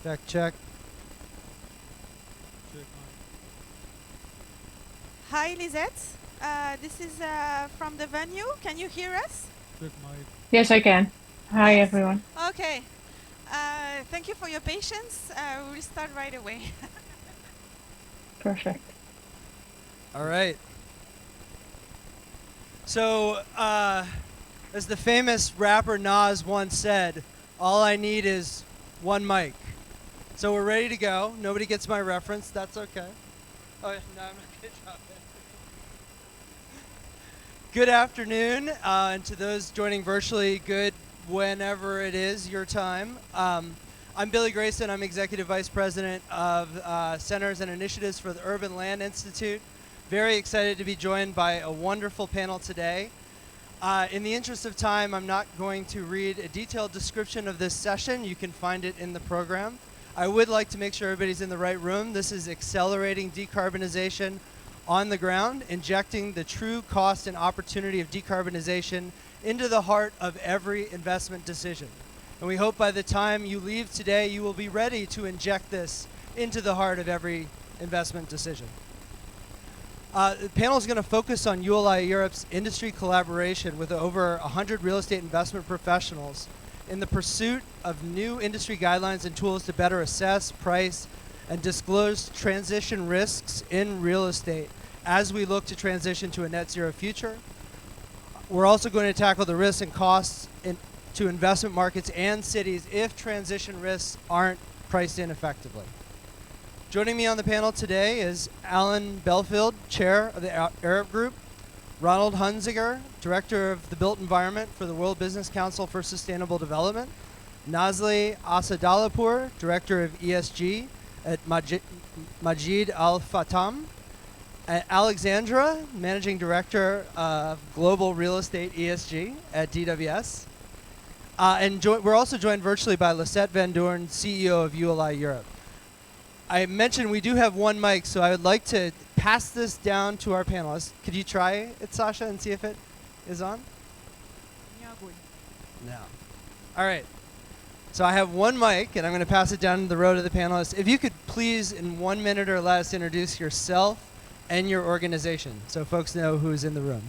Check, check. Hi, Lisette. This is from the venue. Can you hear us? Yes, I can. Hi, Yes? everyone. Okay. Thank you for your patience. We'll start right away. Perfect. All right. So, as the famous rapper Nas once said, all I need is one mic. So we're ready to go. Nobody gets my reference. That's okay. Oh, no, I'm not going to drop it. Good afternoon, and to those joining virtually, good whenever it is your time. I'm Billy Grayson. I'm Executive Vice President of Centers and Initiatives for the Urban Land Institute. Very excited to be joined by a wonderful panel today. In the interest of time, I'm not going to read a detailed description of this session. You can find it in the program. I would like to make sure everybody's in the right room. This is accelerating decarbonization on the ground, injecting the true cost and opportunity of decarbonization into the heart of every investment decision. And we hope by the time you leave today, you will be ready to inject this into the heart of every investment decision. The panel is going to focus on ULI Europe's industry collaboration with over 100 real estate investment professionals in the pursuit of new industry guidelines and tools to better assess, price, and disclose transition risks in real estate as we look to transition to a net zero future. We're also going to tackle the risks and costs to investment markets and cities if transition risks aren't priced in effectively. Joining me on the panel today is Alan Belfield, Chair of the Arab Group, Ronald Hunziger, Director of the Built Environment for the World Business Council for Sustainable Development, Nazli Asadalapur, Director of ESG at Majid Al Fatam, Alexandra, Managing Director of Global Real Estate ESG at DWS, and we're also joined virtually by Lisette Van Doorn, CEO of ULI Europe. I mentioned we do have one mic, so I would like to pass this down to our panelists. Could you try it, Sasha, and see if it is on? No. All right. So I have one mic, and I'm going to pass it down the row to the panelists. If you could please, in 1 minute or less, introduce yourself and your organization so folks know who's in the room.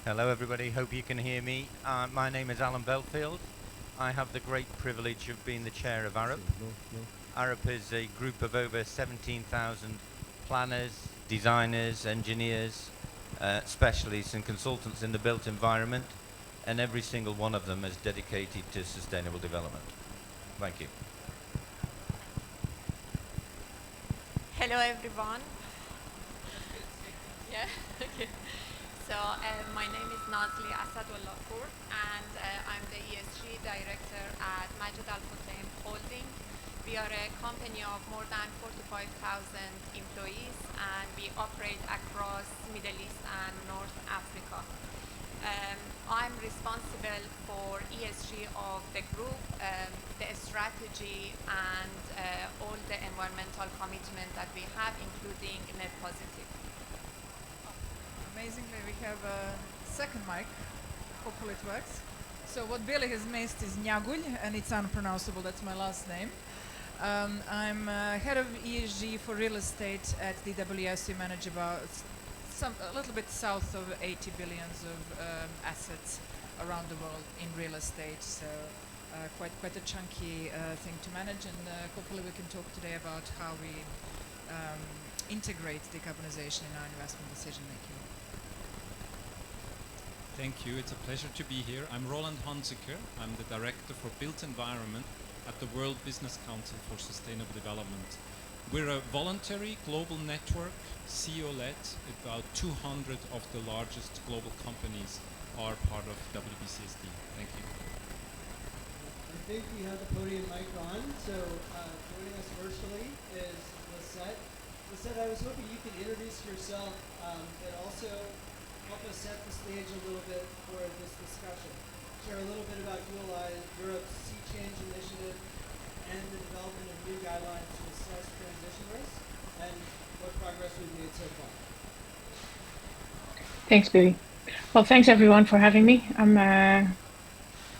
Hello, everybody. Hope you can hear me. My name is Alan Belfield. I have the great privilege of being the chair of ARUP. ARUP is a group of over 17,000 planners, designers, engineers, specialists and consultants in the built environment, and every single one of them is dedicated to sustainable development. Thank you. Hello, everyone. Yeah, okay. So my name is Nazli Asadalapur, and I'm the ESG director at Majid Al Fatam Holding. We are a company of more than 45,000 employees, and we operate across Middle East and North Africa. I'm responsible for ESG of the group, the strategy, and all the environmental commitment that we have, including net positive. Amazingly, we have a second mic. Hopefully it works. So what Billy has missed is Nyagul, and it's unpronounceable. That's my last name. I'm head of ESG for real estate at DWS. We manage about a little bit south of 80 billions of assets around the world in real estate. So quite a chunky thing to manage, and hopefully we can talk today about how we integrate decarbonization in our investment decision making. Thank you. It's a pleasure to be here. I'm Roland Hunziker. I'm the Director for Built Environment at the World Business Council for Sustainable Development. We're a voluntary global network, CEO-led. About 200 of the largest global companies are part of WBCSD. Thank you. I think we have the podium mic on, so joining us virtually is Lisette. Lisette, I was hoping you could introduce yourself and also help us set the stage a little bit for this discussion. Share a little bit about ULI Europe's Sea Change Initiative and the development of new guidelines to assess transition risks and what progress we've made so far. Thanks, Billy. Well, thanks everyone for having me. I'm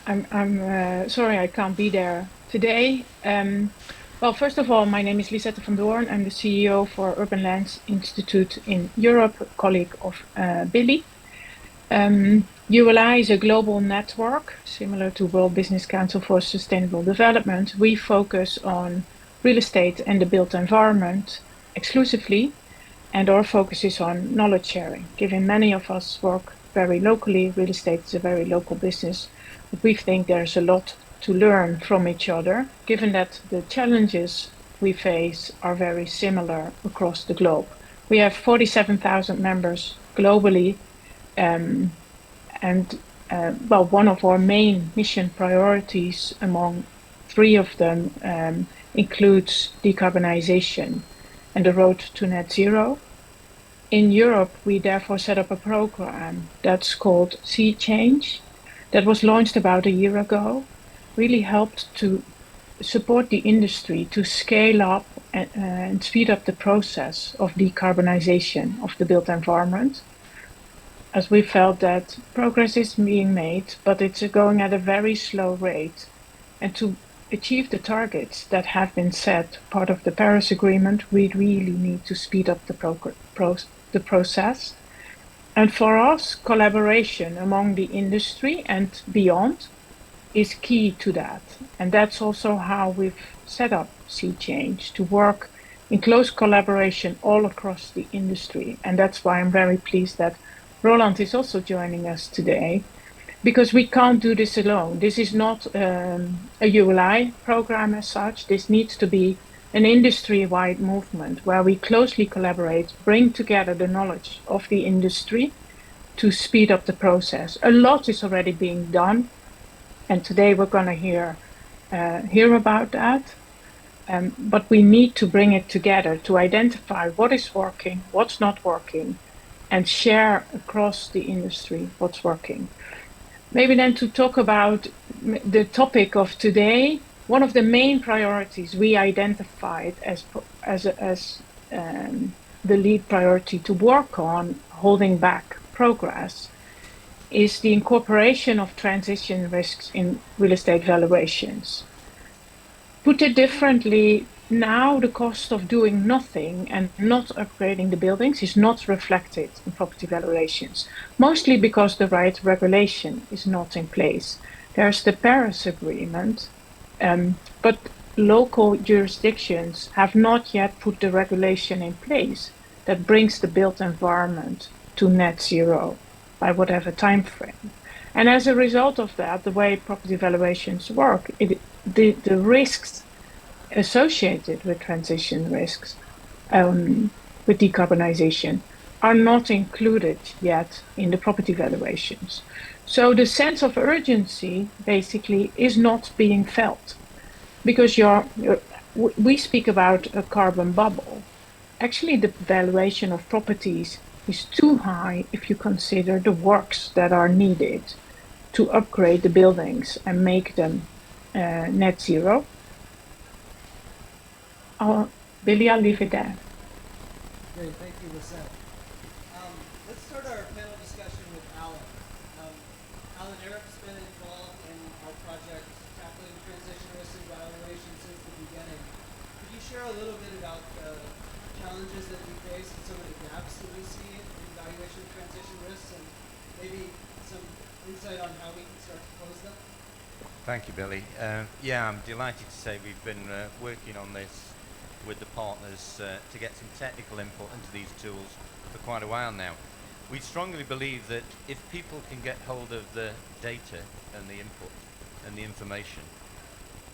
I'm sorry I can't be there today. Well, first of all, my name is Lisette van Doorn. I'm the CEO for Urban Lands Institute in Europe, a colleague of Billy. ULI is a global network similar to World Business Council for Sustainable Development. We focus on real estate and the built environment exclusively, and our focus is on knowledge sharing. Given many of us work very locally, real estate is a very local business, but we think there's a lot to learn from each other, given that the challenges we face are very similar across the globe. We have 47,000 members globally, and well, one of our main mission priorities among three of them includes decarbonisation and the road to net zero. In Europe, we therefore set up a program that's called Sea Change, that was launched about a year ago, really helped to support the industry to scale up and speed up the process of decarbonisation of the built environment, as we felt that progress is being made, but it's going at a very slow rate. And to achieve the targets that have been set, part of the Paris Agreement, we really need to speed up the process. And for us, collaboration among the industry and beyond is key to that. And that's also how we've set up Sea Change, to work in close collaboration all across the industry. And that's why I'm very pleased that Roland is also joining us today, because we can't do this alone. This is not a ULI program as such. This needs to be an industry-wide movement where we closely collaborate, bring together the knowledge of the industry to speed up the process. A lot is already being done, and today we're going to hear about that. But we need to bring it together to identify what is working, what's not working, and share across the industry what's working. Maybe then to talk about the topic of today, one of the main priorities we identified as the lead priority to work on holding back progress is the incorporation of transition risks in real estate valuations. Put it differently, now the cost of doing nothing and not upgrading the buildings is not reflected in property valuations, mostly because the right regulation is not in place. There's the Paris Agreement, but local jurisdictions have not yet put the regulation in place that brings the built environment to net zero by whatever time frame. And as a result of that, the way property valuations work, the risks associated with transition risks, with decarbonisation, are not included yet in the property valuations. So the sense of urgency basically is not being felt, because we speak about a carbon bubble. Actually, the valuation of properties is too high if you consider the works that are needed to upgrade the buildings and make them net zero. Billy, I'll leave it there. Great, thank you, Lisette. Let's start our panel discussion with Alan. Alan Arup's been involved in our project tackling transition risk and valuation since the beginning. Could you share a little bit about the challenges that we face and some of the gaps that we see in valuation of transition risks, and maybe some insight on how we can start to close them? Thank you, Billy. Yeah, I'm delighted to say we've been working on this with the partners to get some technical input into these tools for quite a while now. We strongly believe that if people can get hold of the data and the input and the information,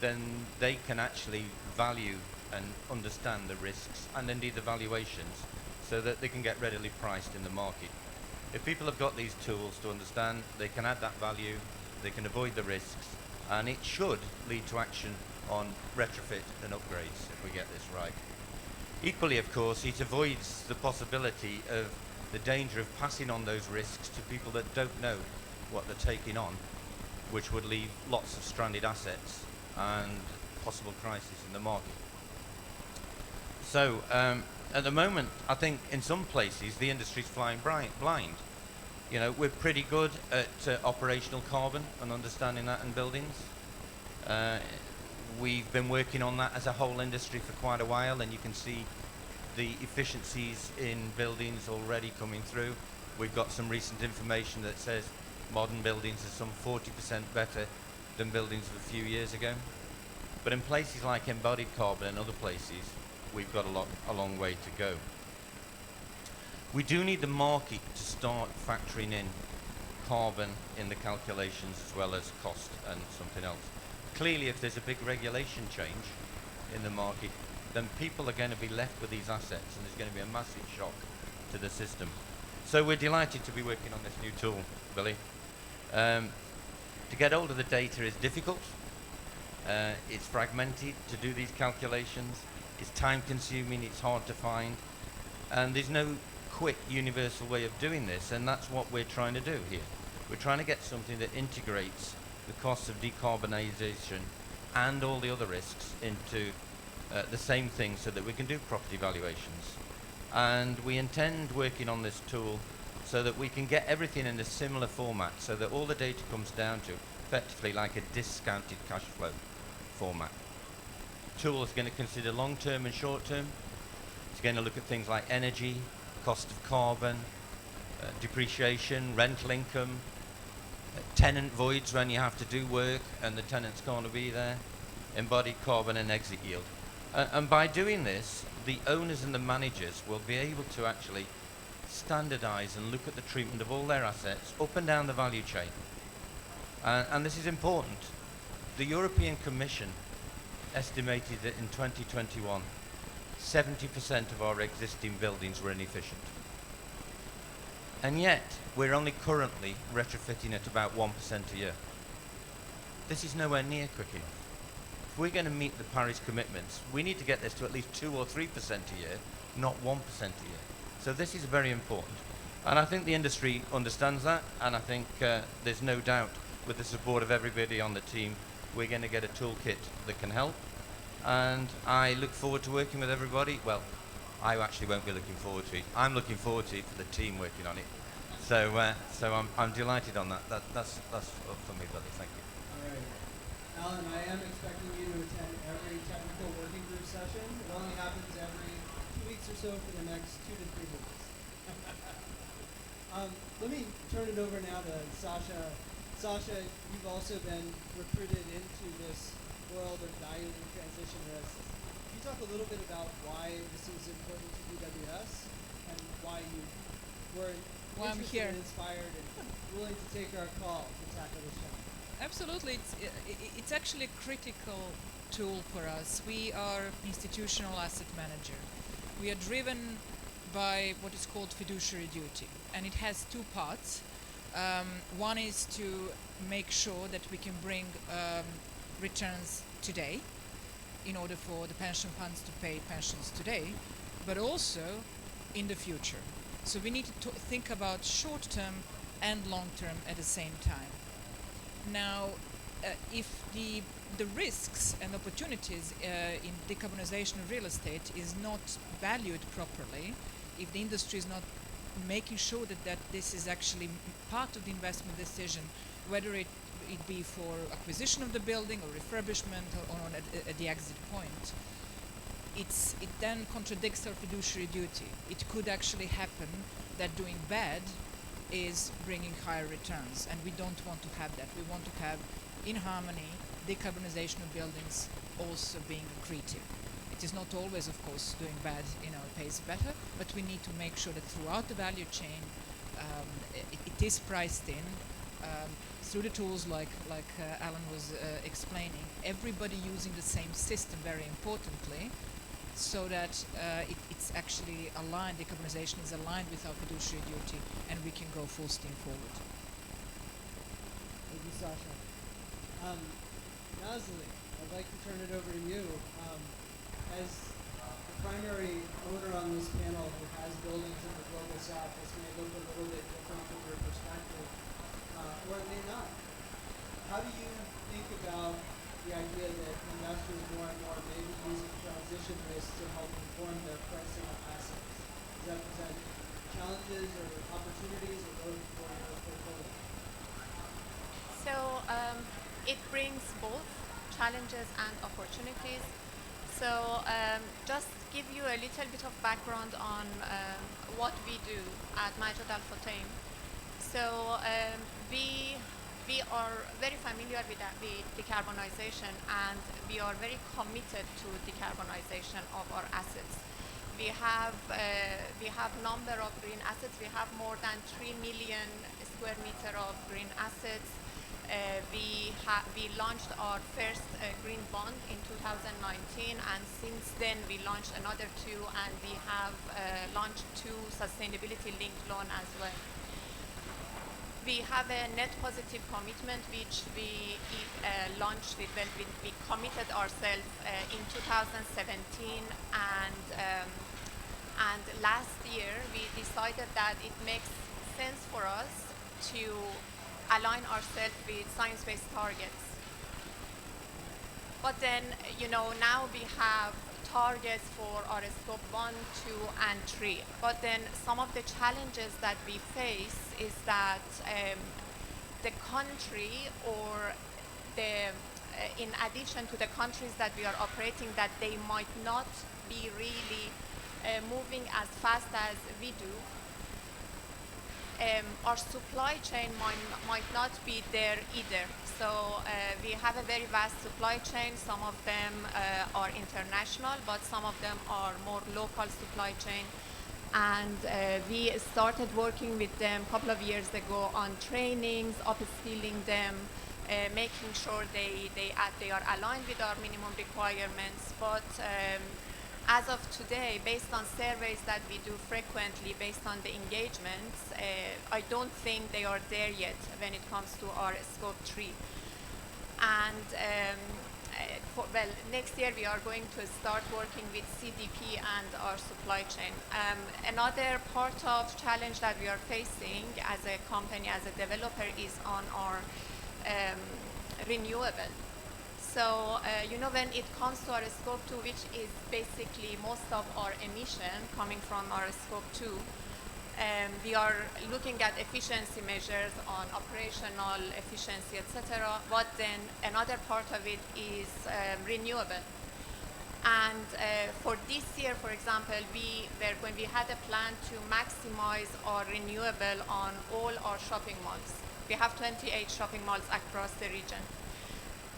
then they can actually value and understand the risks and indeed the valuations so that they can get readily priced in the market. If people have got these tools to understand, they can add that value, they can avoid the risks, and it should lead to action on retrofit and upgrades if we get this right. Equally, of course, it avoids the possibility of the danger of passing on those risks to people that don't know what they're taking on, which would leave lots of stranded assets and possible crisis in the market. So at the moment, I think in some places the industry's flying blind. You know, we're pretty good at operational carbon and understanding that in buildings. We've been working on that as a whole industry for quite a while, and you can see the efficiencies in buildings already coming through. We've got some recent information that says modern buildings are some 40% better than buildings of a few years ago. But in places like embodied carbon and other places, we've got a long way to go. We do need the market to start factoring in carbon in the calculations as well as cost and something else. Clearly, if there's a big regulation change in the market, then people are going to be left with these assets, and there's going to be a massive shock to the system. So we're delighted to be working on this new tool, Billy. To get hold of the data is difficult. It's fragmented to do these calculations. It's time consuming, it's hard to find. And there's no quick universal way of doing this, and that's what we're trying to do here. We're trying to get something that integrates the costs of decarbonisation and all the other risks into the same thing so that we can do property valuations. And we intend working on this tool so that we can get everything in a similar format so that all the data comes down to effectively like a discounted cash flow format. The tool is going to consider long-term and short-term. It's going to look at things like energy, cost of carbon, depreciation, rental income, tenant voids when you have to do work and the tenant's going to be there, embodied carbon and exit yield. And by doing this, the owners and the managers will be able to actually standardize and look at the treatment of all their assets up and down the value chain. And this is important. The European Commission estimated that in 2021, 70% of our existing buildings were inefficient. And yet, we're only currently retrofitting at about 1% a year. This is nowhere near quick enough. If we're going to meet the Paris commitments, we need to get this to at least 2 or 3% a year, not 1% a year. So this is very important. And I think the industry understands that, and I think there's no doubt with the support of everybody on the team, we're going to get a toolkit that can help. And I look forward to working with everybody. Well, I actually won't be looking forward to it. I'm looking forward to it for the team working on it. So I'm delighted on that. That's for me, buddy. Thank you. All right. Alan, I am expecting you to attend every technical working group session. It only happens every 2 weeks or so for the next 2 to 3 weeks. Let me turn it over now to Sasha. Sasha, you've also been recruited into this world of value and transition risks. Can you talk a little bit about why this is important to DWS and why you were interested and inspired and willing to take our call to tackle this challenge? Absolutely, it's actually a critical tool for us. We are institutional asset manager. We are driven by what is called fiduciary duty, and it has two parts. One is to make sure that we can bring returns today in order for the pension funds to pay pensions today, but also in the future. So we need to think about short-term and long-term at the same time. Now, if the risks and opportunities in decarbonization of real estate is not valued properly, if the industry is not making sure that this is actually part of the investment decision, whether it be for acquisition of the building or refurbishment or at the exit point, it then contradicts our fiduciary duty. It could actually happen that doing bad is bringing higher returns, and we don't want to have that. We want to have, in harmony, decarbonization of buildings also being accretive. It is not always, of course, doing bad, pays better, but we need to make sure that throughout the value chain, it is priced in through the tools like Alan was explaining. Everybody using the same system, very importantly, so that it's actually aligned, decarbonization is aligned with our fiduciary duty, and we can go full steam forward. Thank you, Sasha. Nazli, I'd like to turn it over to you. As the primary owner on this panel who has buildings in the Global South, this may look a little bit different from your perspective, or it may not. How do you think about the idea that investors more and more may be using transition risk to help inform their pricing of assets? Does that present challenges or opportunities or both for your portfolio? So it brings both challenges and opportunities. So just give you a little bit of background on what we do at Majid Al Futtaim. So we are very familiar with decarbonization, and we are very committed to decarbonization of our assets. We have number of green assets. We have more than 3 million square meter of green assets. We launched our first green bond in 2019, and since then we launched another two, and we have launched two sustainability-linked loan as well. We have a net positive commitment which we launched with, well, we committed ourselves in 2017, and last year we decided that it makes sense for us to align ourselves with science-based targets. But then, now we have targets for our scope 1, 2, and 3. But then some of the challenges that we face is that the country, or in addition to the countries that we are operating, that they might not be really moving as fast as we do. Our supply chain might not be there either. So we have a very vast supply chain. Some of them are international, but some of them are more local supply chain. And we started working with them a couple of years ago on trainings, upskilling them, making sure they are aligned with our minimum requirements. But as of today, based on surveys that we do frequently, based on the engagements, I don't think they are there yet when it comes to our scope 3. And next year we are going to start working with CDP and our supply chain. Another part of challenge that we are facing as a company, as a developer, is on our renewable. So, when it comes to our scope 2, which is basically most of our emission coming from our scope 2, we are looking at efficiency measures on operational efficiency, etc. But then another part of it is renewable. And for this year, for example, when we had a plan to maximize our renewable on all our shopping malls. We have 28 shopping malls across the region.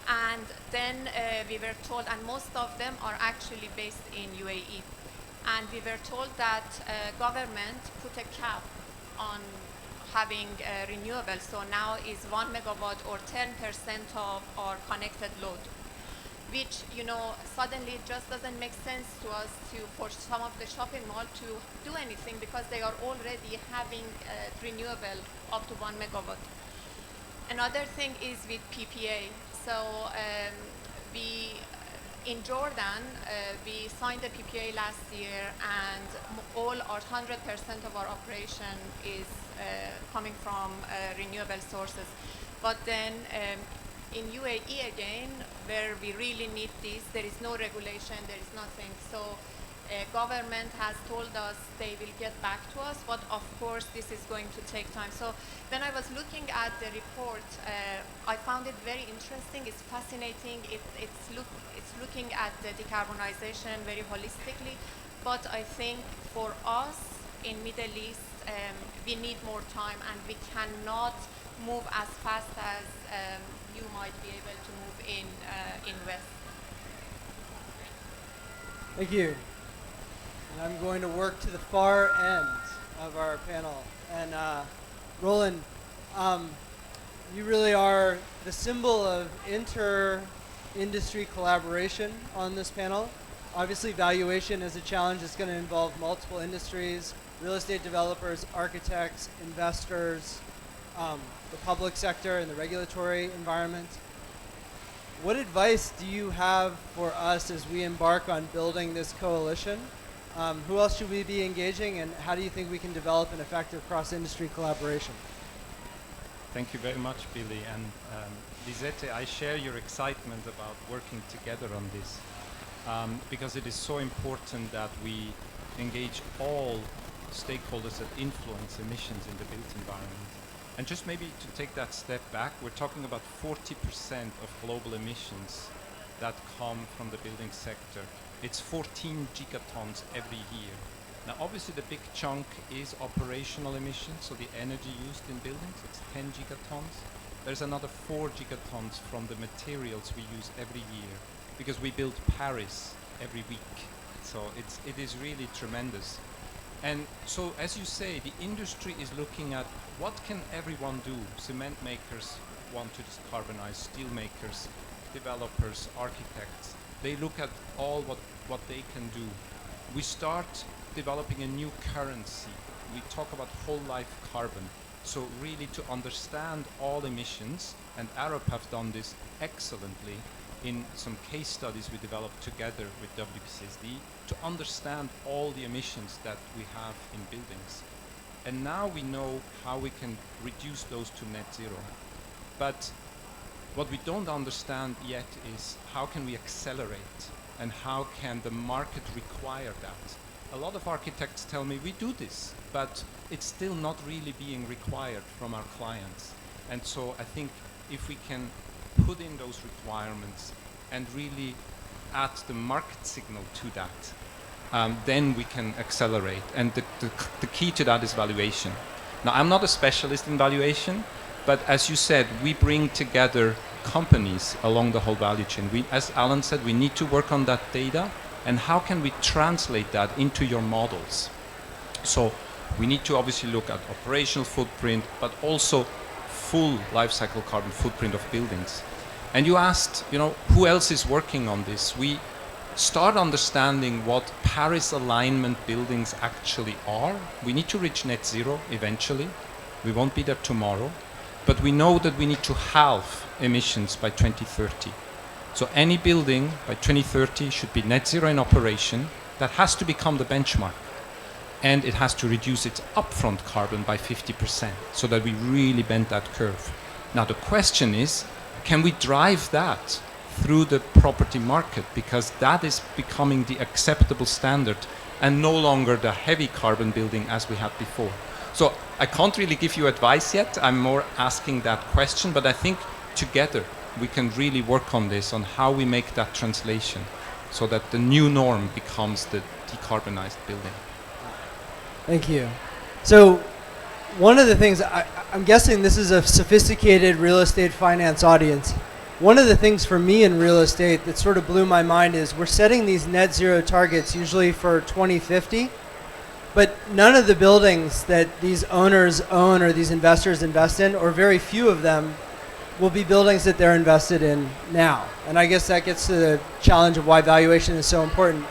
And then we were told, and most of them are actually based in UAE, and we were told that government put a cap on having renewable. So now is 1 megawatt or 10% of our connected load, which suddenly just doesn't make sense to us for some of the shopping mall to do anything, because they are already having renewable up to 1 megawatt. Another thing is with PPA. So in Jordan, we signed a PPA last year, and all our 100% of our operation is coming from renewable sources. But then in UAE again, where we really need this, there is no regulation, there is nothing. So government has told us they will get back to us, but of course this is going to take time. So when I was looking at the report, I found it very interesting. It's fascinating. It's looking at the decarbonization very holistically, but I think for us in Middle East, we need more time, and we cannot move as fast as you might be able to move in West. Thank you. And I'm going to work to the far end of our panel. And Roland, you really are the symbol of inter-industry collaboration on this panel. Obviously, valuation is a challenge. It's going to involve multiple industries, real estate developers, architects, investors, the public sector, and the regulatory environment. What advice do you have for us as we embark on building this coalition? Who else should we be engaging, and how do you think we can develop an effective cross-industry collaboration? Thank you very much, Billy. And Lisette, I share your excitement about working together on this, because it is so important that we engage all stakeholders that influence emissions in the built environment. And just maybe to take that step back, we're talking about 40% of global emissions that come from the building sector. It's 14 gigatons every year. Now obviously the big chunk is operational emissions, so the energy used in buildings, it's 10 gigatons. There's another 4 gigatons from the materials we use every year, because we build Paris every week. So it is really tremendous. And so as you say, the industry is looking at what can everyone do. Cement makers want to decarbonize, steel makers, developers, architects. They look at all what they can do. We start developing a new currency. We talk about whole life carbon. So really to understand all emissions, and Arup have done this excellently in some case studies we developed together with WPCSD to understand all the emissions that we have in buildings. And now we know how we can reduce those to net zero. But what we don't understand yet is how can we accelerate, and how can the market require that? A lot of architects tell me we do this, but it's still not really being required from our clients. And so I think if we can put in those requirements and really add the market signal to that, then we can accelerate. And the key to that is valuation. Now, I'm not a specialist in valuation, but as you said, we bring together companies along the whole value chain. As Alan said, we need to work on that data, and how can we translate that into your models? So we need to obviously look at operational footprint, but also full life cycle carbon footprint of buildings. And you asked, who else is working on this? We start understanding what Paris alignment buildings actually are. We need to reach net zero eventually. We won't be there tomorrow, but we know that we need to halve emissions by 2030. So any building by 2030 should be net zero in operation. That has to become the benchmark. And it has to reduce its upfront carbon by 50% so that we really bend that curve. Now the question is, can we drive that through the property market? Because that is becoming the acceptable standard and no longer the heavy carbon building as we had before. So I can't really give you advice yet. I'm more asking that question, but I think together we can really work on this, on how we make that translation so that the new norm becomes the decarbonized building. Thank you. So one of the things, I'm guessing this is a sophisticated real estate finance audience. One of the things for me in real estate that sort of blew my mind is we're setting these net zero targets usually for 2050, but none of the buildings that these owners own or these investors invest in, or very few of them, will be buildings that they're invested in now. And I guess that gets to the challenge of why valuation is so important.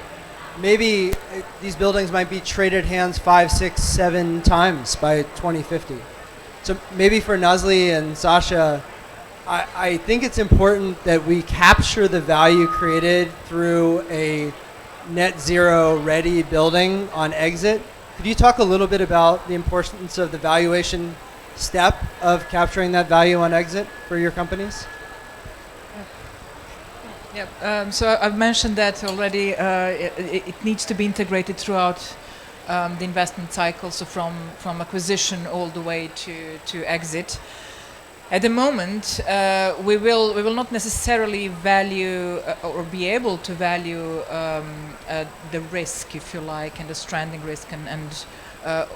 Maybe these buildings might be traded hands 5, 6, 7 times by 2050. So maybe for Nazli and Sasha, I think it's important that we capture the value created through a net zero ready building on exit. Could you talk a little bit about the importance of the valuation step of capturing that value on exit for your companies? So I've mentioned that already. It needs to be integrated throughout the investment cycle, so from acquisition all the way to exit. At the moment, we will not necessarily value or be able to value the risk, if you like, and the stranding risk and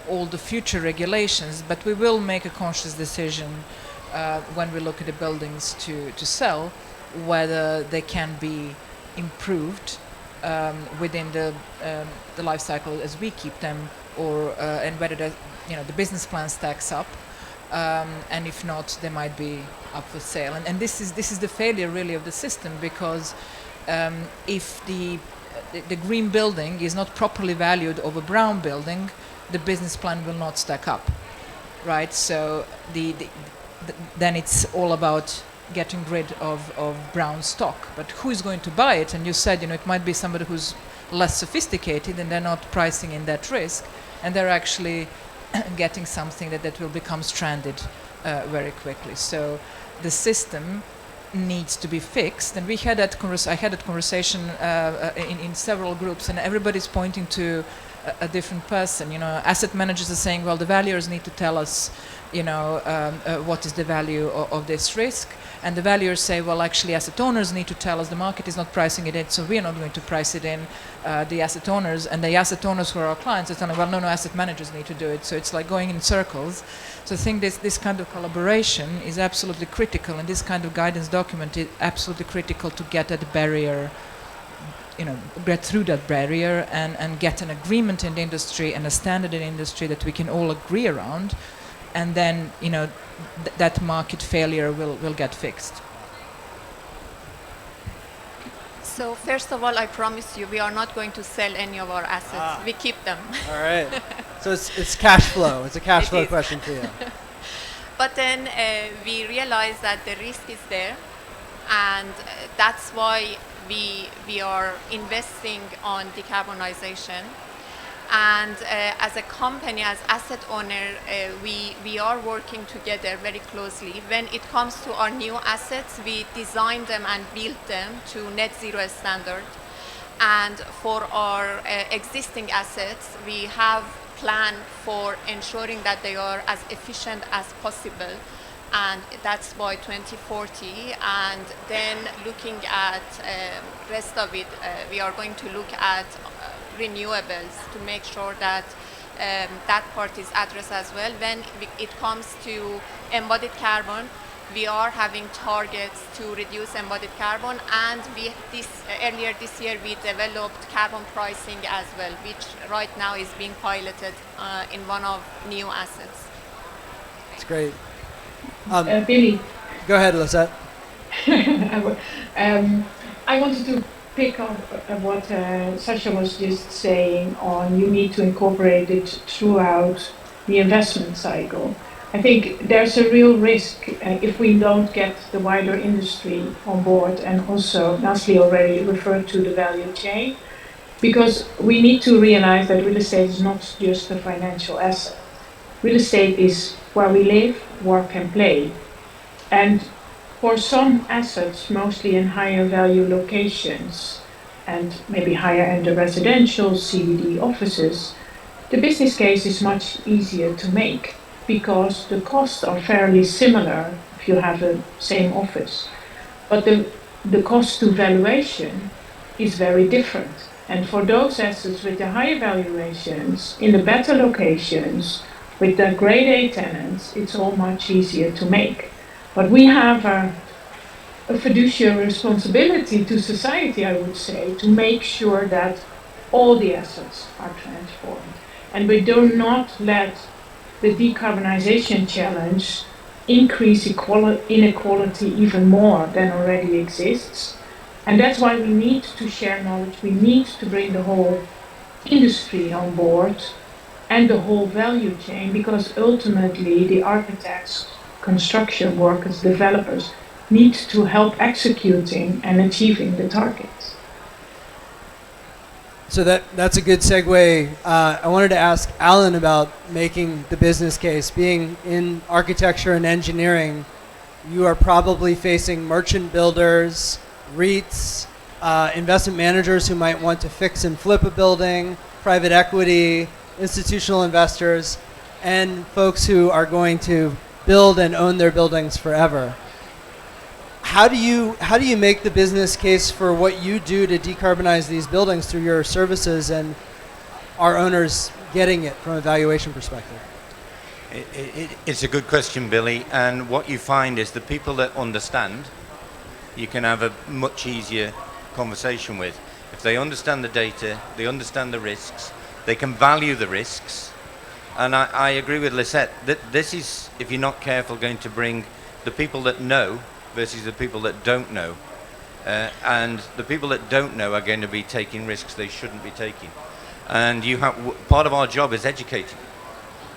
all the future regulations, but we will make a conscious decision when we look at the buildings to sell, whether they can be improved within the life cycle as we keep them, or and whether the business plan stacks up, and if not, they might be up for sale. And this is the failure really of the system, because if the green building is not properly valued over brown building, the business plan will not stack up, right? So then it's all about getting rid of brown stock. But who is going to buy it? And you said, it might be somebody who's less sophisticated and they're not pricing in that risk, and they're actually getting something that will become stranded very quickly. So the system needs to be fixed, and I had that conversation in several groups, and everybody's pointing to a different person. You know, asset managers are saying, well, the valuers need to tell us, you know, what is the value of this risk. And the valuers say, well, actually, asset owners need to tell us the market is not pricing it in, so we are not going to price it in. The asset owners, and the asset owners who are our clients are telling, well, no, asset managers need to do it. So it's like going in circles. So I think this kind of collaboration is absolutely critical, and this kind of guidance document is absolutely critical to get at the barrier, you know, get through that barrier and get an agreement in the industry and a standard in the industry that we can all agree around, and then, you know, that market failure will get fixed. So first of all, I promise you, we are not going to sell any of our assets. We keep them. All right. So it's cash flow. It's a cash It flow is. question for you. But then we realize that the risk is there, and that's why we are investing on decarbonization. And as a company, as asset owner, we are working together very closely. When it comes to our new assets, we design them and build them to net zero standard. And for our existing assets, we have planned for ensuring that they are as efficient as possible. And that's by 2040. And then looking at rest of it, we are going to look at renewables to make sure that that part is addressed as well. When it comes to embodied carbon, we are having targets to reduce embodied carbon, and earlier this year we developed carbon pricing as well, which right now is being piloted in one of new assets. It's great. Billy, Go ahead, Lisette. I wanted to pick up what Sasha was just saying on you need to incorporate it throughout the investment cycle. I think there's a real risk if we don't get the wider industry on board, and also Nasli already referred to the value chain, because we need to realize that real estate is not just a financial asset. Real estate is where we live, work and play. And for some assets, mostly in higher value locations and maybe higher end residential CBD offices, the business case is much easier to make because the costs are fairly similar if you have the same office. But the cost to valuation is very different. And for those assets with the higher valuations, in the better locations, with the grade A tenants, it's all much easier to make. But we have a fiduciary responsibility to society, I would say, to make sure that all the assets are transformed. And we do not let the decarbonization challenge increase inequality even more than already exists. And that's why we need to share knowledge. We need to bring the whole industry on board and the whole value chain, because ultimately the architects, construction workers, developers need to help executing and achieving the targets. So that's a good segue. I wanted to ask Alan about making the business case. Being in architecture and engineering, you are probably facing merchant builders, REITs, investment managers who might want to fix and flip a building, private equity, institutional investors, and folks who are going to build and own their buildings forever. How do you make the business case for what you do to decarbonize these buildings through your services, and are owners getting it from a valuation perspective? It's a good question, Billy, and what you find is the people that understand, you can have a much easier conversation with. If they understand the data, they understand the risks, they can value the risks. And I agree with Lisette that this is, if you're not careful, going to bring the people that know versus the people that don't know. And the people that don't know are going to be taking risks they shouldn't be taking. And part of our job is educating.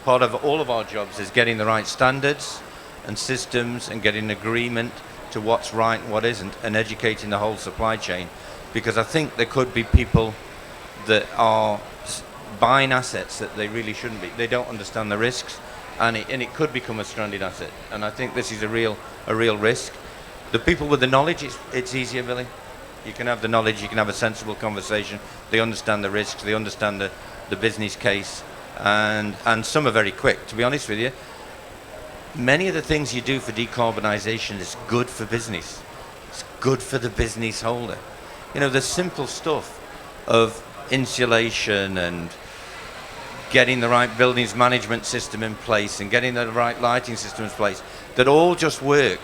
Part of all of our jobs is getting the right standards and systems and getting agreement to what's right and what isn't, and educating the whole supply chain. Because I think there could be people that are buying assets that they really shouldn't be. They don't understand the risks, and it could become a stranded asset. And I think this is a real risk. The people with the knowledge, it's easier, Billy. You can have the knowledge, you can have a sensible conversation. They understand the risks, they understand the business case, and some are very quick. To be honest with you, many of the things you do for decarbonisation is good for business. It's good for the business holder. You know, the simple stuff of insulation and getting the right buildings management system in place and getting the right lighting system in place, that all just work,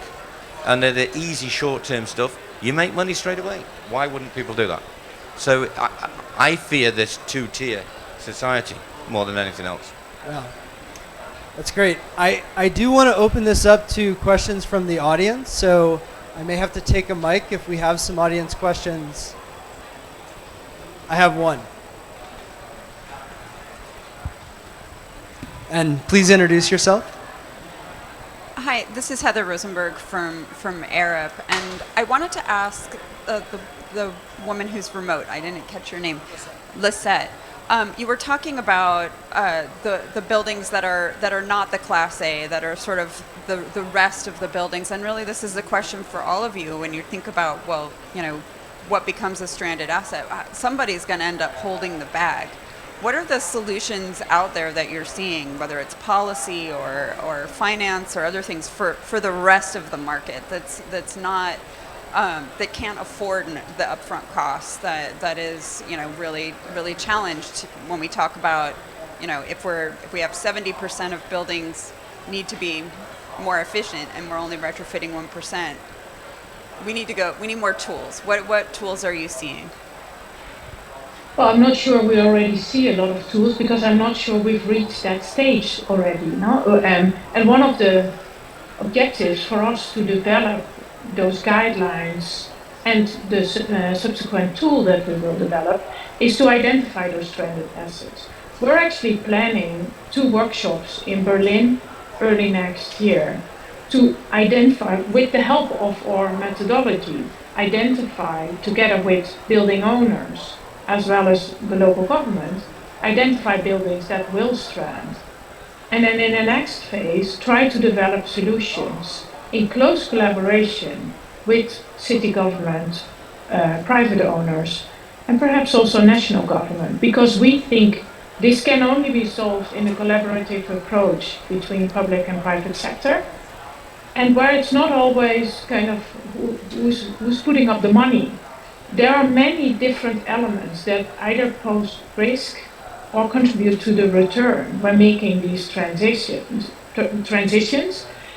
and they're the easy short-term stuff. You make money straight away. Why wouldn't people do that? So I fear this two-tier society more than anything else. Wow. That's great. I do want to open this up to questions from the audience, so I may have to take a mic if we have some audience questions. I have one. And please introduce yourself. Hi, this is Heather Rosenberg from Arab, and I wanted to ask the woman who's remote. I didn't catch your name. Lisette. You were talking about the buildings that are not the Class A, that are sort of the rest of the buildings, and really this is a question for all of you when you think about, well, you know, what becomes a stranded asset. Somebody's going to end up holding the bag. What are the solutions out there that you're seeing, whether it's policy or finance or other things, for the rest of the market that's not that can't afford the upfront costs, that is, you know, really challenged when we talk about, you know, if we have 70% of buildings need to be more efficient and we're only retrofitting 1%, we need more tools. What tools are you seeing? Well, I'm not sure we already see a lot of tools, because I'm not sure we've reached that stage already. No? And one of the objectives for us to develop those guidelines and the subsequent tool that we will develop is to identify those stranded assets. We're actually planning 2 workshops in Berlin early next year to identify, with the help of our methodology, identify together with building owners as well as the local government, identify buildings that will strand. And then in the next phase, try to develop solutions in close collaboration with city government, private owners, and perhaps also national government, because we think this can only be solved in a collaborative approach between public and private sector, and where it's not always kind of who's putting up the money. There are many different elements that either pose risk or contribute to the return when making these transitions.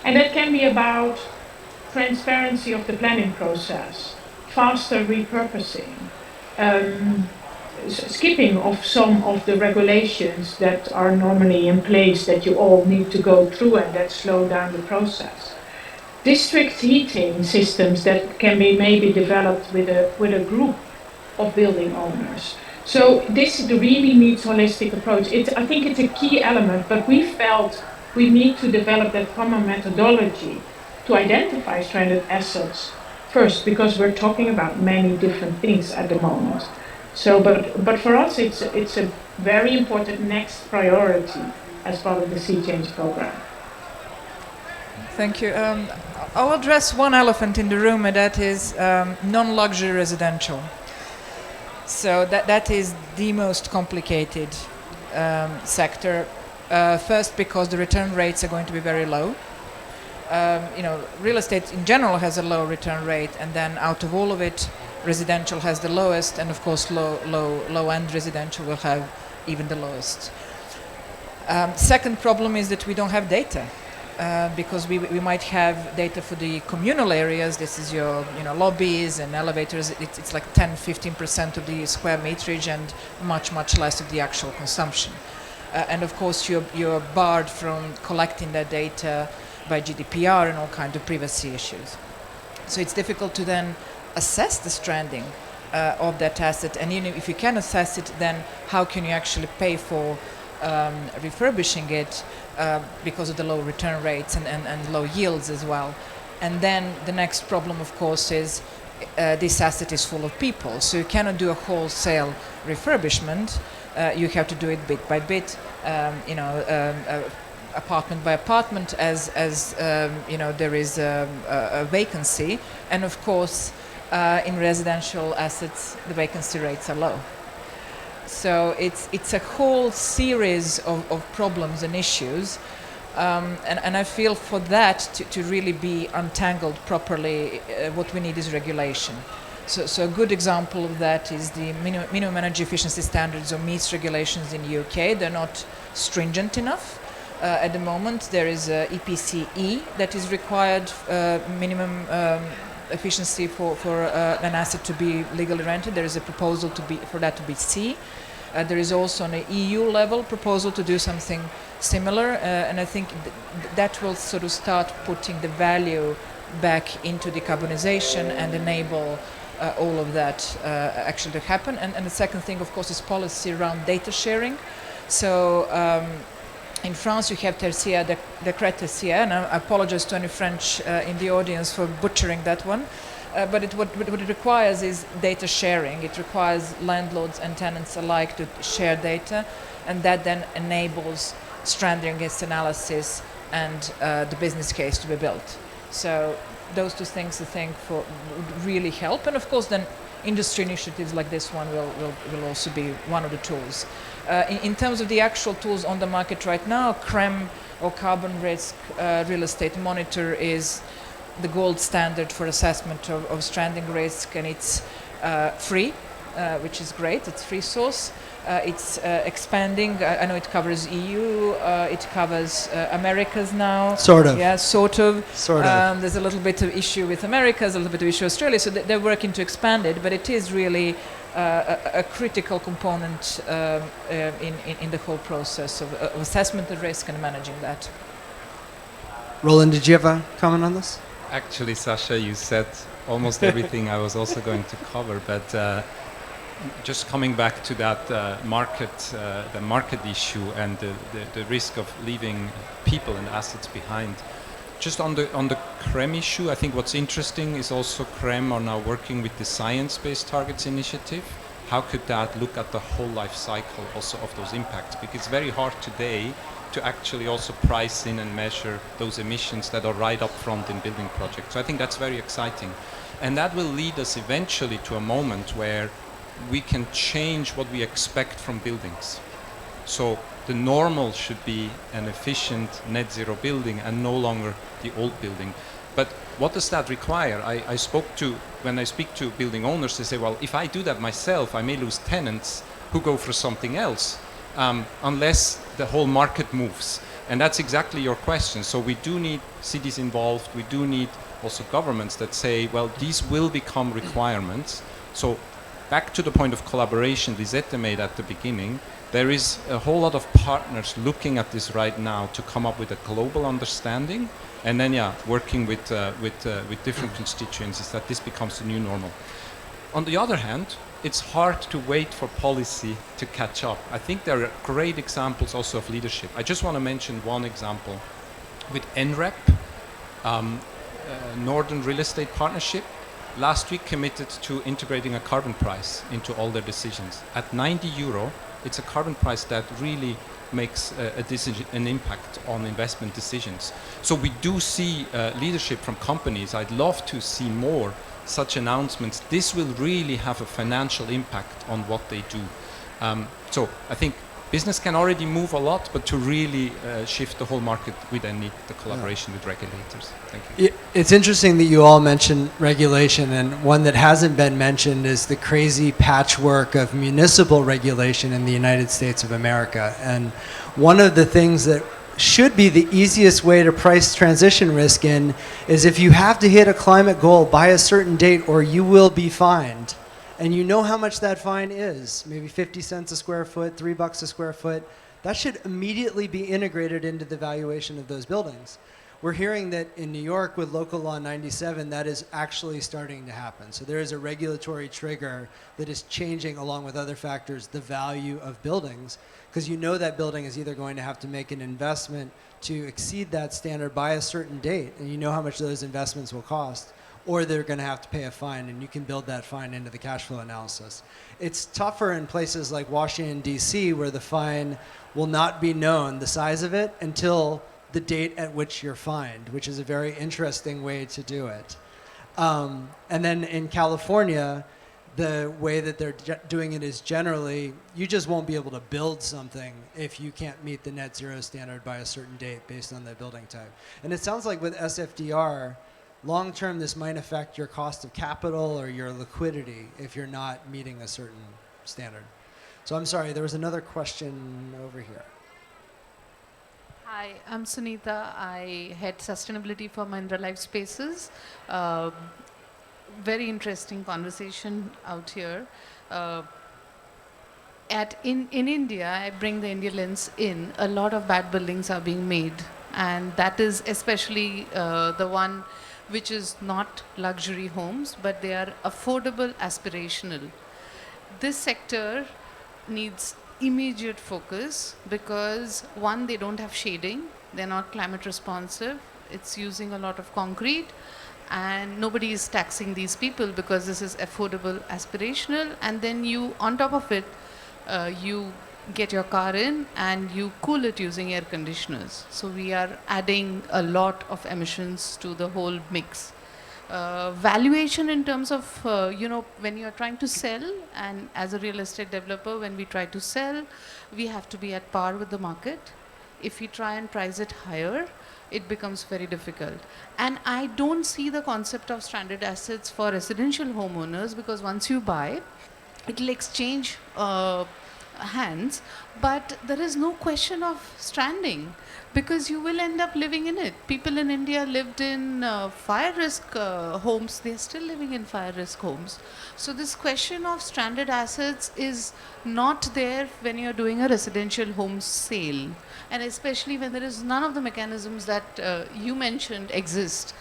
And that can be about transparency of the planning process, faster repurposing, skipping of some of the regulations that are normally in place that you all need to go through and that slow down the process. District heating systems that can be maybe developed with a group of building owners. So this really needs holistic approach. I think it's a key element, but we felt we need to develop that common methodology to identify stranded assets first, because we're talking about many different things at the moment. So, but for us, it's a very important next priority as part of the Sea Change program. Thank you. I'll address one elephant in the room, and that is non-luxury residential. So that is the most complicated sector. First, because the return rates are going to be very low. You know, real estate in general has a low return rate, and then out of all of it, residential has the lowest, and of course, low-end residential will have even the lowest. Second problem is that we don't have data. Because we might have data for the communal areas. This is your lobbies and elevators. It's like 10-15% of the square meterage and much less of the actual consumption. And of course you're barred from collecting that data by GDPR and all kinds of privacy issues. So it's difficult to then assess the stranding of that asset. And if you can assess it, then how can you actually pay for refurbishing it because of the low return rates and low yields as well. And then the next problem, of course, is this asset is full of people. So you cannot do a wholesale refurbishment. You have to do it bit by bit, apartment by apartment as there is a vacancy. And of course, in residential assets, the vacancy rates are low. So it's a whole series of problems and issues. And I feel for that to really be untangled properly, what we need is regulation. So a good example of that is the minimum energy efficiency standards or MEES regulations in the UK. They're not stringent enough. At the moment, there is EPC-E that is required minimum efficiency for an asset to be legally rented. There is a proposal for that to be C. There is also on an EU level proposal to do something similar, and I think that will sort of start putting the value back into decarbonization and enable all of that actually to happen. And the second thing, of course, is policy around data sharing. So in France, you have Tertia, Decret Tertia, and I apologize to any French in the audience for butchering that one. But what it requires is data sharing. It requires landlords and tenants alike to share data, and that then enables stranding against analysis and the business case to be built. So those two things, I think, would really help. And of course, then industry initiatives like this one will also be one of the tools. In terms of the actual tools on the market right now, CREM, or Carbon Risk Real Estate Monitor, is the gold standard for assessment of stranding risk, and it's free, which is great. It's free source. It's expanding. I know it covers EU. It covers Americas now. Sort of. Yeah, sort of. Sort of. There's a little bit of issue with Americas, a little bit of issue with Australia. So they're working to expand it, but it is really a critical component in the whole process of assessment of risk and managing that. Roland, did you have a comment on this? Actually, Sasha, you said almost everything I was also going to cover, but just coming back to that the market issue and the risk of leaving people and assets behind. Just on the CREM issue, I think what's interesting is also CREM are now working with the Science-Based Targets Initiative. How could that look at the whole life cycle also of those impacts? Because it's very hard today to actually also price in and measure those emissions that are right up front in building projects. So I think that's very exciting. And that will lead us eventually to a moment where we can change what we expect from buildings. So the normal should be an efficient net zero building and no longer the old building. But what does that require? When I speak to building owners, they say, well, if I do that myself, I may lose tenants who go for something else. Unless the whole market moves. And that's exactly your question. So we do need cities involved. We do need also governments that say, well, these will become requirements. So back to the point of collaboration Lisette made at the beginning, there is a whole lot of partners looking at this right now to come up with a global understanding, and then working with different constituencies that this becomes the new normal. On the other hand, it's hard to wait for policy to catch up. I think there are great examples also of leadership. I just want to mention one example with NREP, Northern Real Estate Partnership. Last week committed to integrating a carbon price into all their decisions. At €90, it's a carbon price that really makes an impact on investment decisions. So we do see leadership from companies. I'd love to see more such announcements. This will really have a financial impact on what they do. So I think business can already move a lot, but to really shift the whole market, we then need the collaboration with regulators. Thank you. It's interesting that you all mentioned regulation, and one that hasn't been mentioned is the crazy patchwork of municipal regulation in the United States of America. And one of the things that should be the easiest way to price transition risk in is if you have to hit a climate goal by a certain date or you will be fined. And you know how much that fine is, maybe 50 cents a square foot, $3 a square foot. That should immediately be integrated into the valuation of those buildings. We're hearing that in New York with Local Law 97, that is actually starting to happen. So there is a regulatory trigger that is changing, along with other factors, the value of buildings, because you know that building is either going to have to make an investment to exceed that standard by a certain date, and you know how much those investments will cost, or they're going to have to pay a fine, and you can build that fine into the cash flow analysis. It's tougher in places like Washington, D.C., where the fine will not be known, the size of it, until the date at which you're fined, which is a very interesting way to do it. And then in California, the way that they're doing it is generally, you just won't be able to build something if you can't meet the net zero standard by a certain date based on the building type. And it sounds like with SFDR, long term, this might affect your cost of capital or your liquidity if you're not meeting a certain standard. So I'm sorry, there was another question over here. Hi, I'm Sunita. I head sustainability for Mahindra Life Spaces. Very interesting conversation out here. In India, I bring the India lens in, a lot of bad buildings are being made. And that is especially the one which is not luxury homes, but they are affordable, aspirational. This sector needs immediate focus because one, they don't have shading, they're not climate responsive, it's using a lot of concrete, and nobody is taxing these people because this is affordable, aspirational, and then you, on top of it, you get your car in and you cool it using air conditioners. So we are adding a lot of emissions to the whole mix. Valuation in terms of, when you're trying to sell, and as a real estate developer, when we try to sell, we have to be at par with the market. If we try and price it higher, it becomes very difficult. And I don't see the concept of stranded assets for residential homeowners, because once you buy, it'll exchange hands, but there is no question of stranding because you will end up living in it. People in India lived in fire risk homes, they're still living in fire risk homes. So this question of stranded assets is not there when you're doing a residential home sale, and especially when there is none of the mechanisms that you mentioned exist.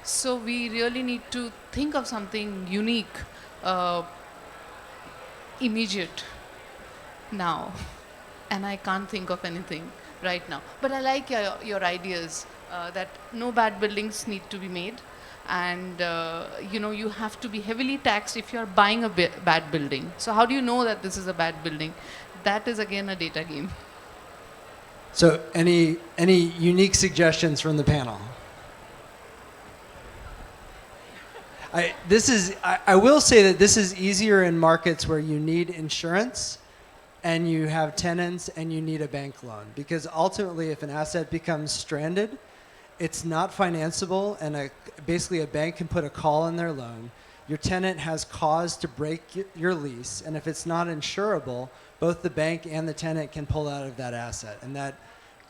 So we really need to think of something unique, immediate now, and I can't think of anything right now. But I like your ideas that no bad buildings need to be made, and you have to be heavily taxed if you're buying a bad building. So how do you know that this is a bad building? That is again a data game. So any unique suggestions from the panel? I will say that this is easier in markets where you need insurance and you have tenants and you need a bank loan, because ultimately if an asset becomes stranded, it's not financeable, and basically a bank can put a call on their loan. Your tenant has cause to break your lease, and if it's not insurable, both the bank and the tenant can pull out of that asset, and that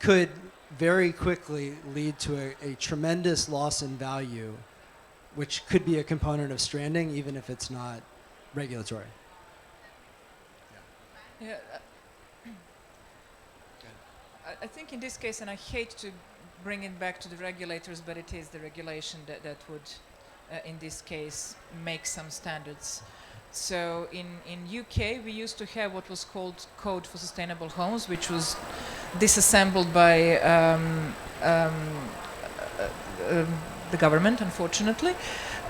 could very quickly lead to a tremendous loss in value, which could be a component of stranding even if it's not regulatory. Yeah, I think in this case, and I hate to bring it back to the regulators, but it is the regulation that would, in this case, make some standards. So in UK, we used to have what was called Code for Sustainable Homes, which was disassembled by the government, unfortunately.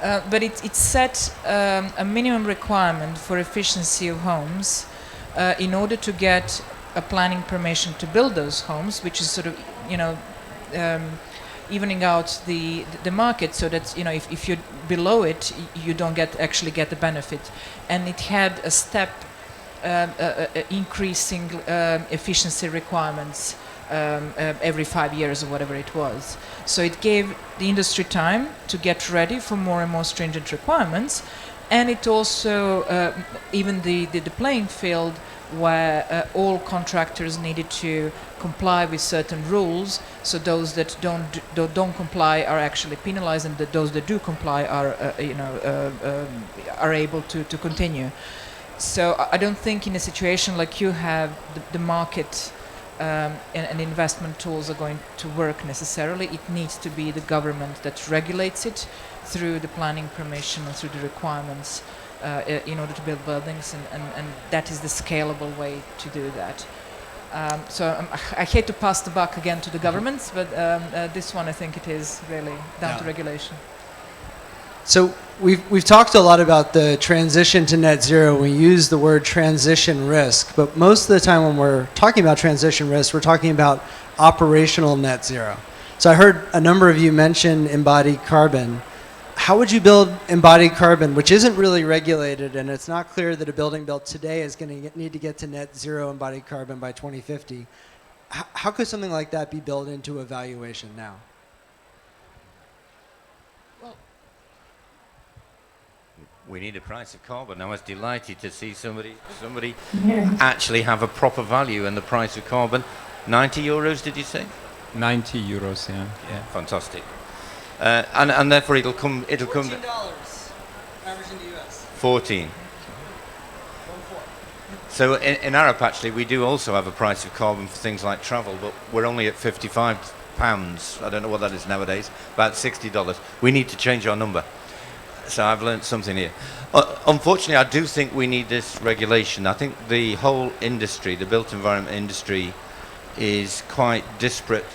But it set a minimum requirement for efficiency of homes in order to get a planning permission to build those homes, which is sort of, evening out the market, so that if you're below it, you don't actually get the benefit. And it had a step increasing efficiency requirements every 5 years or whatever it was. So it gave the industry time to get ready for more and more stringent requirements, and it also even the playing field where all contractors needed to comply with certain rules. So those that don't comply are actually penalized, and those that do comply are able to continue. So I don't think in a situation like you have, the market and investment tools are going to work necessarily. It needs to be the government that regulates it through the planning permission and through the requirements in order to build buildings, and that is the scalable way to do that. So I hate to pass the buck again to the governments, but this one I think it is really down to regulation. So we've talked a lot about the transition to net zero. We use the word transition risk, but most of the time when we're talking about transition risk, we're talking about operational net zero. So I heard a number of you mention embodied carbon. how would you build embodied carbon, which isn't really regulated, and it's not clear that a building built today is going to need to get to net zero embodied carbon by 2050? How could something like that be built into a valuation now? We need a price of carbon. I was delighted to see somebody Yeah. actually have a proper value in the price of carbon. 90 euros, did you say? 90 euros, yeah. Yeah, fantastic. And therefore it'll come. $14 average in the US. 14. So in Arab, actually, we do also have a price of carbon for things like travel, but we're only at £55. I don't know what that is nowadays. About $60. We need to change our number. So I've learned something here. Unfortunately, I do think we need this regulation. I think the whole industry, the built environment industry, is quite disparate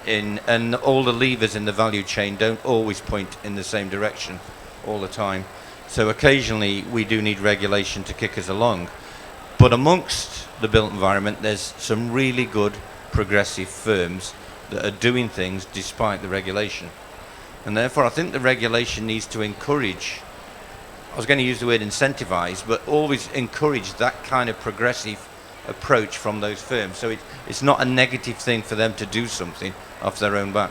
and all the levers in the value chain don't always point in the same direction all the time. So occasionally we do need regulation to kick us along. But amongst the built environment, there's some really good progressive firms that are doing things despite the regulation. And therefore I think the regulation needs to encourage, I was going to use the word incentivize, but always encourage that kind of progressive approach from those firms. So it's not a negative thing for them to do something off their own back.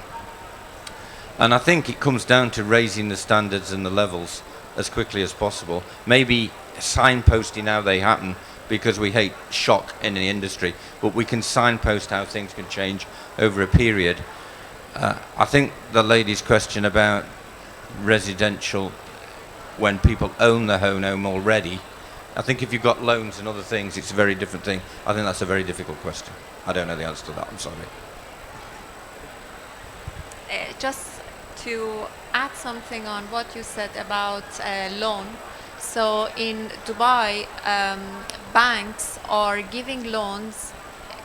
And I think it comes down to raising the standards and the levels as quickly as possible. Maybe signposting how they happen, because we hate shock in the industry, but we can signpost how things can change over a period. I think the lady's question about residential, when people own the home already, I think if you've got loans and other things, it's a very different thing. I think that's a very difficult question. I don't know the answer to that, I'm sorry. Just to add something on what you said about loan. So in Dubai, banks are giving loans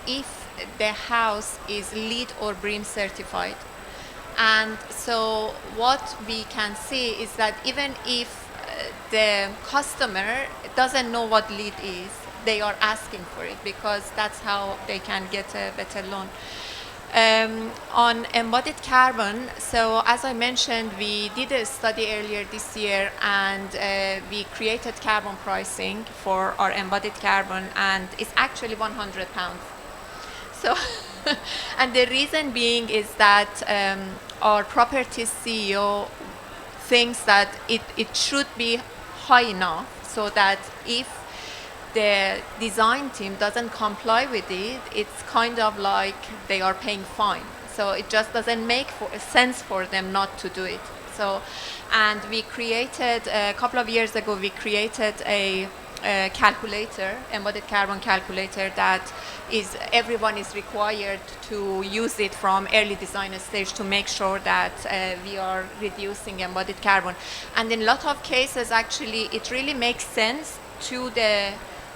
if the house is LEED or BREEAM certified. And so what we can see is that even if the customer doesn't know what LEED is, they are asking for it because that's how they can get a better loan. On embodied carbon, so as I mentioned, we did a study earlier this year and we created carbon pricing for our embodied carbon, and it's actually £100. So, and the reason being is that our property CEO thinks that it should be high enough so that if the design team doesn't comply with it, it's kind of like they are paying fine. So it just doesn't make sense for them not to do it. So, and we created, a couple of years ago, we created a calculator, embodied carbon calculator, that is, everyone is required to use it from early design stage to make sure that we are reducing embodied carbon. And in a lot of cases, actually, it really makes sense to the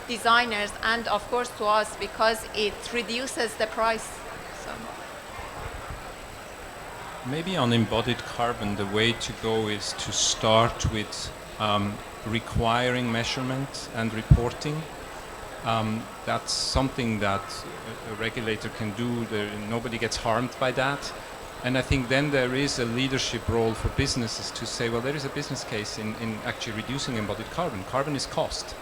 designers and of course to us because it reduces the price. So. Maybe on embodied carbon, the way to go is to start with requiring measurement and reporting. That's something that a regulator can do. Nobody gets harmed by that. And I think then there is a leadership role for businesses to say, well, there is a business case in actually reducing embodied carbon. Carbon is cost.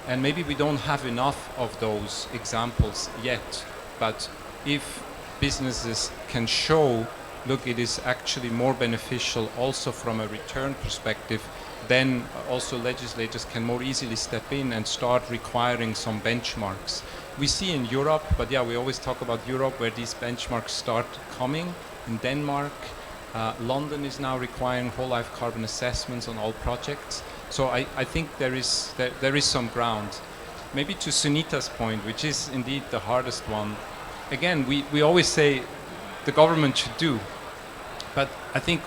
And maybe we don't have enough of those examples yet. But if businesses can show, look, it is actually more beneficial also from a return perspective, then also legislators can more easily step in and start requiring some benchmarks. We see in Europe, but yeah, we always talk about Europe where these benchmarks start coming. In Denmark, London is now requiring whole life carbon assessments on all projects. So I think there is some ground. Maybe to Sunita's point, which is indeed the hardest one, again, we always say the government should do, but I think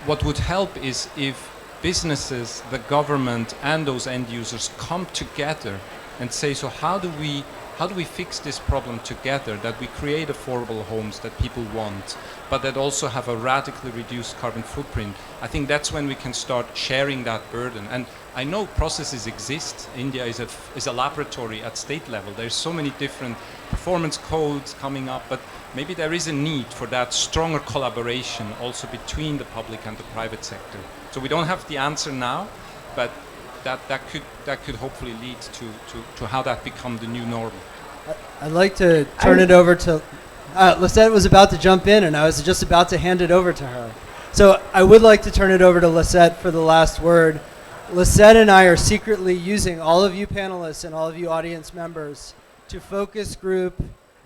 what would help is if businesses, the government and those end users come together and say, so how do we how do we fix this problem together, that we create affordable homes that people want, but that also have a radically reduced carbon footprint? I think that's when we can start sharing that burden. And I know processes exist. India is a laboratory at state level. There's so many different performance codes coming up, but maybe there is a need for that stronger collaboration also between the public and the private sector. So we don't have the answer now, but that could hopefully lead to how that becomes the new norm. I'd like to turn it over to Lisette was about to jump in, and I was just about to hand it over to her. So I would like to turn it over to Lisette for the last word. Lisette and I are secretly using all of you panelists and all of you audience members to focus group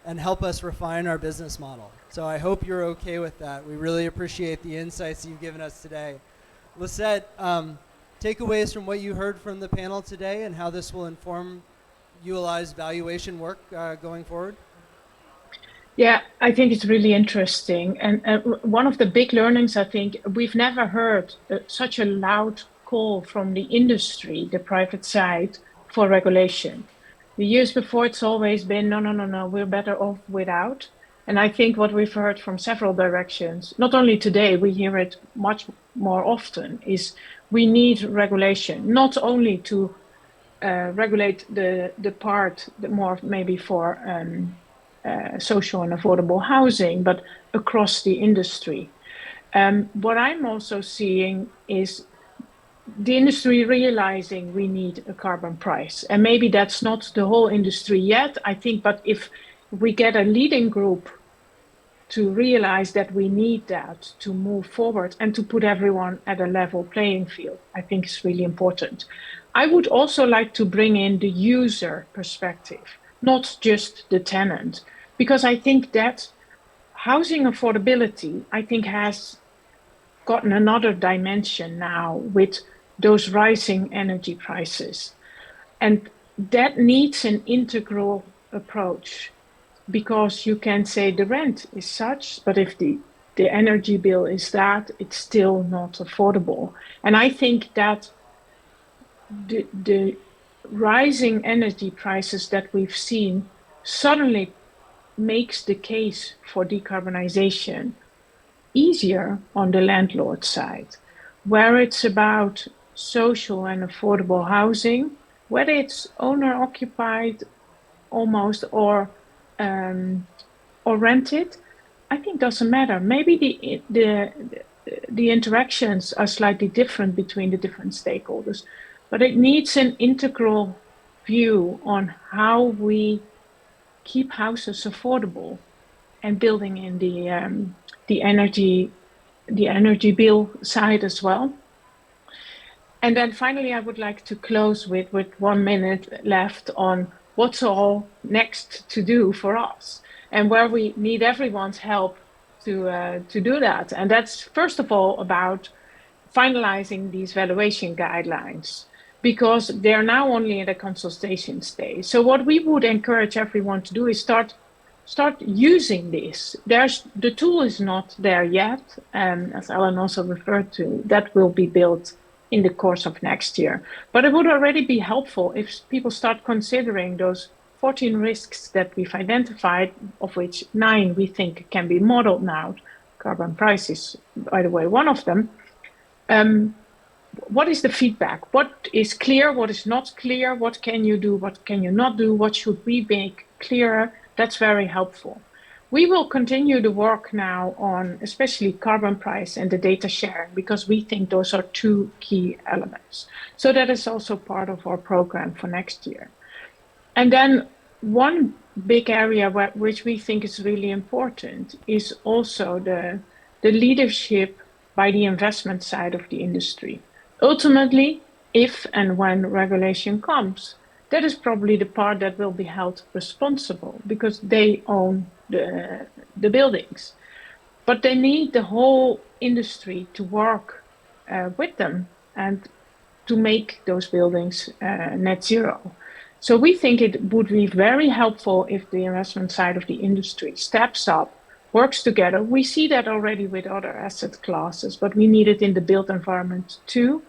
and help us refine our business model. So I hope you're okay with that. We really appreciate the insights you've given us today. Lisette, takeaways from what you heard from the panel today and how this will inform ULI's valuation work going forward? Yeah, I think it's really interesting. And one of the big learnings, I think, we've never heard such a loud call from the industry, the private side, for regulation. The years before, it's always been, no, we're better off without. And I think what we've heard from several directions, not only today, we hear it much more often, is we need regulation, not only to regulate the part that more maybe for social and affordable housing, but across the industry. What I'm also seeing is the industry realizing we need a carbon price. And maybe that's not the whole industry yet, I think, but if we get a leading group to realize that we need that to move forward and to put everyone at a level playing field, I think is really important. I would also like to bring in the user perspective, not just the tenant, because I think that housing affordability, I think, has gotten another dimension now with those rising energy prices. And that needs an integral approach, because you can say the rent is such, but if the energy bill is that, it's still not affordable. And I think that the rising energy prices that we've seen suddenly makes the case for decarbonization easier on the landlord side, where it's about social and affordable housing, whether it's owner occupied almost or rented, I think doesn't matter. Maybe the interactions are slightly different between the different stakeholders, but it needs an integral view on how we keep houses affordable and building in the energy bill side as well. And then finally, I would like to close with 1 minute left on what's all next to do for us and where we need everyone's help to do that. And that's first of all about finalizing these valuation guidelines, because they're now only in the consultation stage. So what we would encourage everyone to do is start using this. The tool is not there yet, as Alan also referred to. That will be built in the course of next year. But it would already be helpful if people start considering those 14 risks that we've identified, of which 9 we think can be modeled now. Carbon price is, by the way, one of them. What is the feedback? What is clear? What is not clear? What can you do? What can you not do? What should we make clearer? That's very helpful. We will continue the work now on especially carbon price and the data sharing, because we think those are 2 key elements. So that is also part of our program for next year. And then one big area which we think is really important is also the leadership by the investment side of the industry. Ultimately, if and when regulation comes, that is probably the part that will be held responsible, because they own the buildings. But they need the whole industry to work with them and to make those buildings net zero. So we think it would be very helpful if the investment side of the industry steps up, works together. We see that already with other asset classes, but we need it in the built environment too.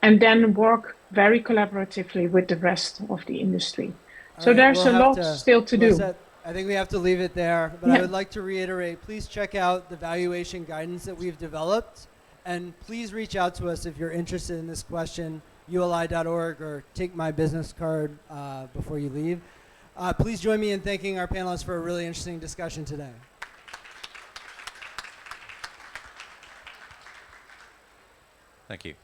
And then work very collaboratively with the rest of the industry So there's we'll a have lot still to do. Lisette, I think we have to leave it there, but Yeah. I would like to reiterate, please check out the valuation guidance that we've developed, and please reach out to us if you're interested in this question, uli.org, or take my business card before you leave. Please join me in thanking our panelists for a really interesting discussion today. Thank you.